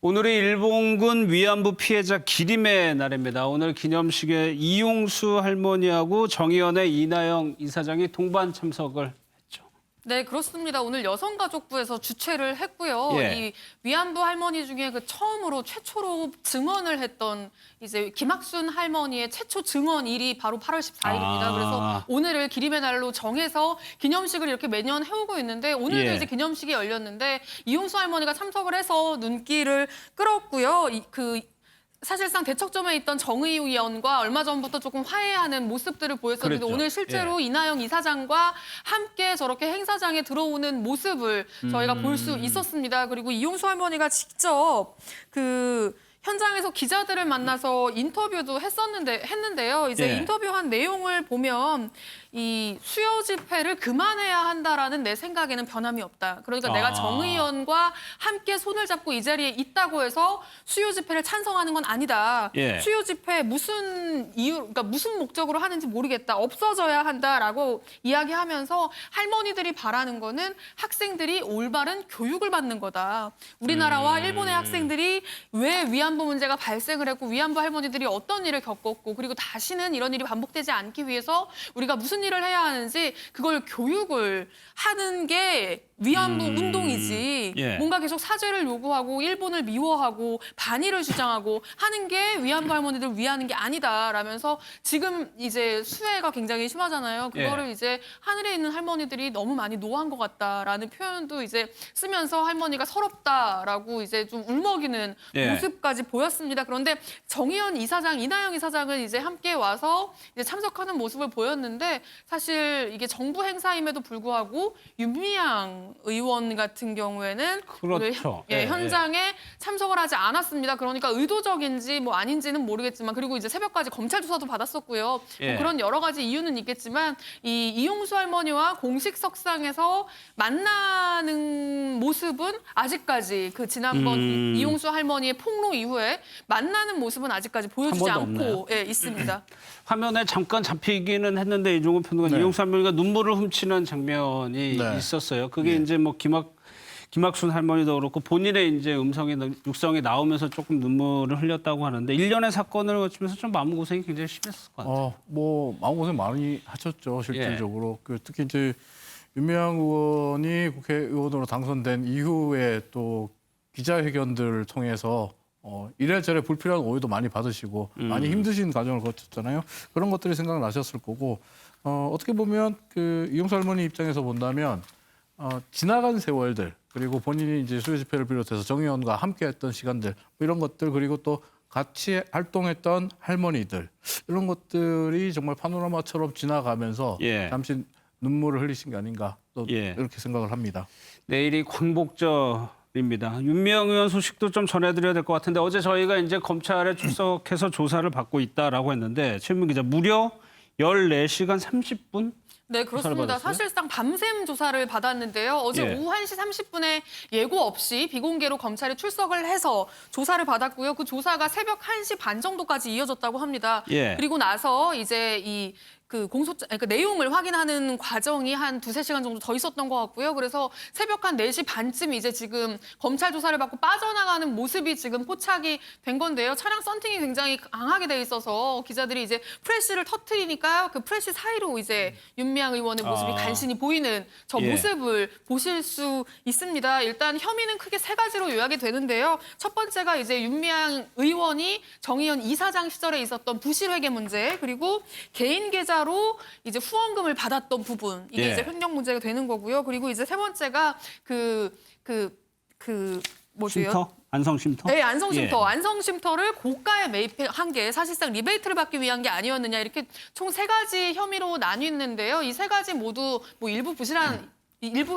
오늘이 일본군 위안부 피해자 기림의 날입니다. 오늘 기념식에 이용수 할머니하고 정의연의 이나영 이사장이 동반 참석을 했죠. 네, 그렇습니다. 오늘 여성가족부에서 주최를 했고요. 예. 이 위안부 할머니 중에 최초로 증언을 했던 이제 김학순 할머니의 최초 증언일이 바로 8월 14일입니다. 그래서 오늘을 기림의 날로 정해서 기념식을 이렇게 매년 해오고 있는데 오늘도 예. 이제 기념식이 열렸는데 이용수 할머니가 참석을 해서 눈길을 끌었고요. 사실상 대척점에 있던 정의 위원과 얼마 전부터 조금 화해하는 모습들을 보였었는데 그랬죠. 오늘 실제로 예. 이나영 이사장과 함께 저렇게 행사장에 들어오는 모습을 저희가 볼 수 있었습니다. 그리고 이용수 할머니가 직접 현장에서 기자들을 만나서 인터뷰도 했는데요. 이제 예. 인터뷰한 내용을 보면 이 수요 집회를 그만해야 한다라는 내 생각에는 변함이 없다. 그러니까 내가 정의연과 함께 손을 잡고 이 자리에 있다고 해서 수요 집회를 찬성하는 건 아니다. 예. 수요 집회 그러니까 무슨 목적으로 하는지 모르겠다. 없어져야 한다라고 이야기하면서 할머니들이 바라는 거는 학생들이 올바른 교육을 받는 거다. 우리나라와 일본의 학생들이 왜 위안부 문제가 발생을 했고 위안부 할머니들이 어떤 일을 겪었고 그리고 다시는 이런 일이 반복되지 않기 위해서 우리가 무슨 일을 해야 하는지 그걸 교육을 하는 게 위안부 운동이지. 예. 뭔가 계속 사죄를 요구하고 일본을 미워하고 반일을 주장하고 하는 게 위안부 할머니들 위하는 게 아니다라면서 지금 이제 수해가 굉장히 심하잖아요. 그거를 예. 이제 하늘에 있는 할머니들이 너무 많이 노한 것 같다라는 표현도 이제 쓰면서 할머니가 서럽다라고 이제 좀 울먹이는 예. 모습까지 보였습니다. 그런데 정의연 이사장, 이나영 이사장은 이제 함께 와서 이제 참석하는 모습을 보였는데 사실 이게 정부 행사임에도 불구하고 윤미향 의원 같은 경우에는 그렇죠. 오늘 예, 현장에 참석을 하지 않았습니다. 그러니까 의도적인지 뭐 아닌지는 모르겠지만 그리고 이제 새벽까지 검찰 조사도 받았었고요. 예. 뭐 그런 여러 가지 이유는 있겠지만 이 이용수 할머니와 공식 석상에서 만나는 모습은 아직까지 지난번 이용수 할머니의 폭로 이후에 만나는 모습은 아직까지 보여주지 한 번도 않고 있습니다. 화면에 잠깐 잡히기는 했는데 이종훈 평론가 네. 이용수 할머니가 눈물을 훔치는 장면이 네. 있었어요. 그게 예. 이제 뭐 김학순 할머니도 그렇고 본인의 이제 육성이 나오면서 조금 눈물을 흘렸다고 하는데 일련의 사건을 거치면서 좀 마음고생이 굉장히 심했을 것 같아요. 마음고생 많이 하셨죠, 실질적으로. 특히 이제 윤미향 의원이 국회의원으로 당선된 이후에 또 기자회견들을 통해서 이래저래 불필요한 오해도 많이 받으시고 많이 힘드신 과정을 거쳤잖아요. 그런 것들이 생각나셨을 거고 어떻게 보면 이용수 할머니 입장에서 본다면 지나간 세월들 그리고 본인이 이제 수요 집회를 비롯해서 정의원과 함께했던 시간들 뭐 이런 것들 그리고 또 같이 활동했던 할머니들 이런 것들이 정말 파노라마처럼 지나가면서 예. 잠시 눈물을 흘리신 게 아닌가 또 예. 이렇게 생각을 합니다. 내일이 광복절입니다. 윤미향 의원 소식도 좀 전해드려야 될 것 같은데 어제 저희가 이제 검찰에 출석해서 조사를 받고 있다라고 했는데 최민희 기자 무려 14시간 30분? 네, 그렇습니다. 받았어요? 사실상 밤샘 조사를 받았는데요. 어제 예. 오후 1시 30분에 예고 없이 비공개로 검찰에 출석을 해서 조사를 받았고요. 그 조사가 새벽 1시 반 정도까지 이어졌다고 합니다. 예. 그리고 나서 이제 그 내용을 확인하는 과정이 한 2-3시간 정도 더 있었던 것 같고요. 그래서 새벽 한 4시 반쯤 이제 지금 검찰 조사를 받고 빠져나가는 모습이 지금 포착이 된 건데요. 차량 썬팅이 굉장히 강하게 돼 있어서 기자들이 이제 프레쉬를 터트리니까 그 프레쉬 사이로 이제 윤미향 의원의 모습이 간신히 보이는 저 예. 모습을 보실 수 있습니다. 일단 혐의는 크게 3가지로 요약이 되는데요. 첫 번째가 이제 윤미향 의원이 정의연 이사장 시절에 있었던 부실회계 문제 그리고 개인 계좌로 이제 후원금을 받았던 부분 이게 예. 이제 횡령 문제가 되는 거고요. 그리고 이제 세 번째가 뭐죠? 쉼터? 안성쉼터? 네, 안성쉼터. 예. 안성쉼터를 고가에 매입한 게 사실상 리베이트를 받기 위한 게 아니었느냐 이렇게 총 3가지 혐의로 나뉘었는데요. 이 3가지 모두 뭐 일부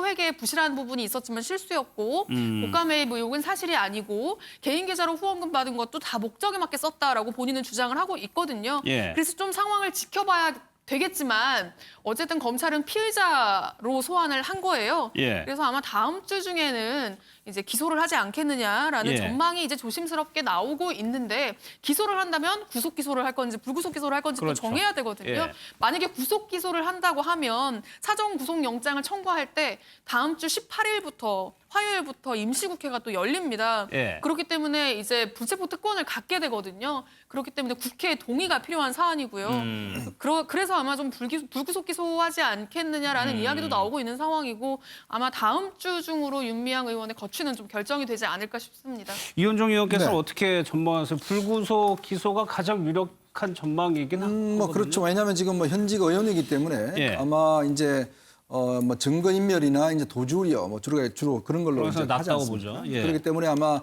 회계에 부실한 부분이 있었지만 실수였고 고가 매입 의혹은 사실이 아니고 개인 계좌로 후원금 받은 것도 다 목적에 맞게 썼다라고 본인은 주장을 하고 있거든요. 예. 그래서 좀 상황을 지켜봐야 되겠지만 어쨌든 검찰은 피의자로 소환을 한 거예요. 예. 그래서 아마 다음 주 중에는 이제 기소를 하지 않겠느냐라는 예. 전망이 이제 조심스럽게 나오고 있는데 기소를 한다면 구속 기소를 할 건지 불구속 기소를 할 건지 그렇죠. 또 정해야 되거든요. 예. 만약에 구속 기소를 한다고 하면 사전 구속 영장을 청구할 때 다음 주 18일부터 화요일부터 임시국회가 또 열립니다. 예. 그렇기 때문에 이제 불체포 특권을 갖게 되거든요. 그렇기 때문에 국회의 동의가 필요한 사안이고요. 그래서 아마 좀 불구속 기소하지 않겠느냐라는 이야기도 나오고 있는 상황이고 아마 다음 주 중으로 윤미향 의원의 거취는 좀 결정이 되지 않을까 싶습니다. 이현종 의원께서는 네. 어떻게 전망하세요? 불구속 기소가 가장 유력한 전망이긴 하거든요. 뭐 그렇죠. 왜냐하면 지금 뭐 현직 의원이기 때문에 예. 아마 이제 뭐 증거 인멸이나 이제 도주우려 뭐 주로 그런 걸로 그래서 이제 하지 낫다고 않습니까? 보죠. 예. 그렇기 때문에 아마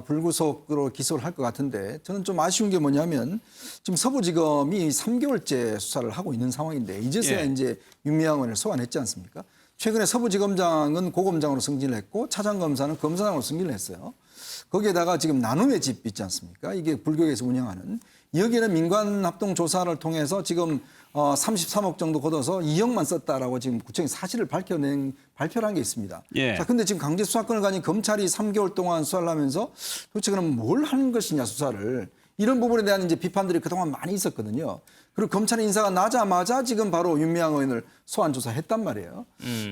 불구속으로 기소를 할 것 같은데 저는 좀 아쉬운 게 뭐냐면 지금 서부지검이 3개월째 수사를 하고 있는 상황인데 이제서야 예. 이제 윤미향 의원을 소환했지 않습니까? 최근에 서부지검장은 고검장으로 승진을 했고 차장검사는 검사장으로 승진을 했어요. 거기에다가 지금 나눔의 집 있지 않습니까? 이게 불교에서 운영하는 여기는 민관합동조사를 통해서 지금 33억 정도 걷어서 2억만 썼다라고 지금 구청이 사실을 발표를 한 게 있습니다. 예. 자, 근데 지금 강제 수사권을 가진 검찰이 3개월 동안 수사를 하면서 도대체 그럼 뭘 하는 것이냐 수사를 이런 부분에 대한 이제 비판들이 그동안 많이 있었거든요. 그리고 검찰 인사가 나자마자 지금 바로 윤미향 의원을 소환 조사했단 말이에요.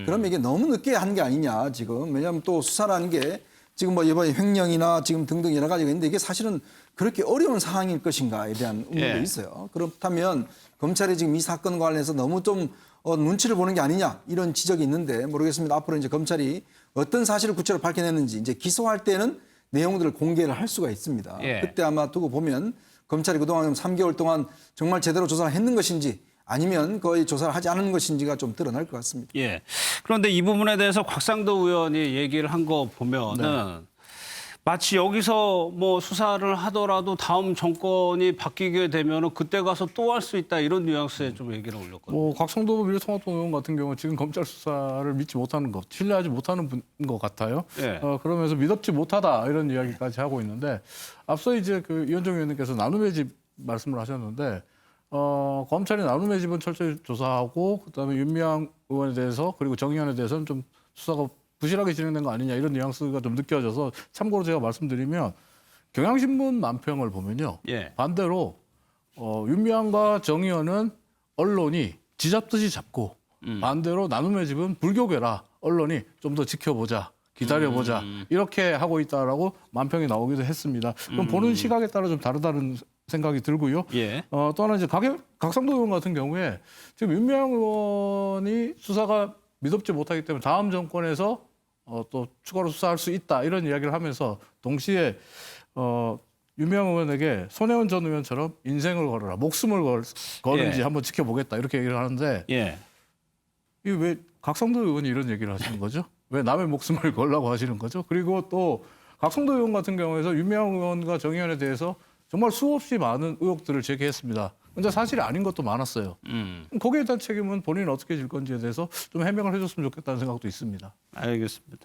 그럼 이게 너무 늦게 한 게 아니냐 지금. 왜냐하면 또 수사라는 게 지금 뭐 이번에 횡령이나 지금 등등 여러 가지가 있는데 이게 사실은 그렇게 어려운 상황일 것인가에 대한 의문도 예. 있어요. 그렇다면 검찰이 지금 이 사건과 관련해서 너무 좀 눈치를 보는 게 아니냐 이런 지적이 있는데 모르겠습니다. 앞으로 이제 검찰이 어떤 사실을 구체로 밝혀냈는지 이제 기소할 때는 내용들을 공개를 할 수가 있습니다. 예. 그때 아마 두고 보면 검찰이 그동안 3개월 동안 정말 제대로 조사를 했는 것인지 아니면 거의 조사를 하지 않은 것인지가 좀 드러날 것 같습니다. 예. 그런데 이 부분에 대해서 곽상도 의원이 얘기를 한 거 보면은 네. 마치 여기서 뭐 수사를 하더라도 다음 정권이 바뀌게 되면은 그때 가서 또 할 수 있다 이런 뉘앙스의 좀 얘기를 올렸거든요. 뭐 곽성도 미래통합당 의원 같은 경우 지금 검찰 수사를 믿지 못하는 것, 신뢰하지 못하는 분인 것 같아요. 예. 그러면서 믿었지 못하다 이런 이야기까지 하고 있는데 앞서 이제 그 이현정 의원님께서 나눔의 집 말씀을 하셨는데 검찰이 나눔의 집은 철저히 조사하고 그다음에 윤미향 의원에 대해서 그리고 정의원에 대해서는 좀 수사가 부실하게 진행된 거 아니냐 이런 뉘앙스가 좀 느껴져서 참고로 제가 말씀드리면 경향신문 만평을 보면요. 예. 반대로 윤미향과 정의원은 언론이 쥐잡듯이 잡고 반대로 나눔의 집은 불교계라 언론이 좀 더 지켜보자. 기다려보자. 이렇게 하고 있다라고 만평이 나오기도 했습니다. 그럼 보는 시각에 따라 좀 다르다는 생각이 들고요. 예. 또 하나 이제 각상도 의원 같은 경우에 지금 윤미향 의원이 수사가 믿업지 못하기 때문에 다음 정권에서 또 추가로 수사할 수 있다 이런 이야기를 하면서 동시에 윤미향 의원에게 손혜원 전 의원처럼 인생을 걸어라 목숨을 걸은지 예. 한번 지켜보겠다 이렇게 얘기를 하는데 예. 이 왜 각성도 의원이 이런 얘기를 하시는 거죠? 왜 남의 목숨을 걸라고 하시는 거죠? 그리고 또 각성도 의원 같은 경우에서 윤미향 의원과 정의원에 대해서 정말 수없이 많은 의혹들을 제기했습니다. 근데 사실이 아닌 것도 많았어요. 거기에 대한 책임은 본인이 어떻게 질 건지에 대해서 좀 해명을 해줬으면 좋겠다는 생각도 있습니다. 알겠습니다.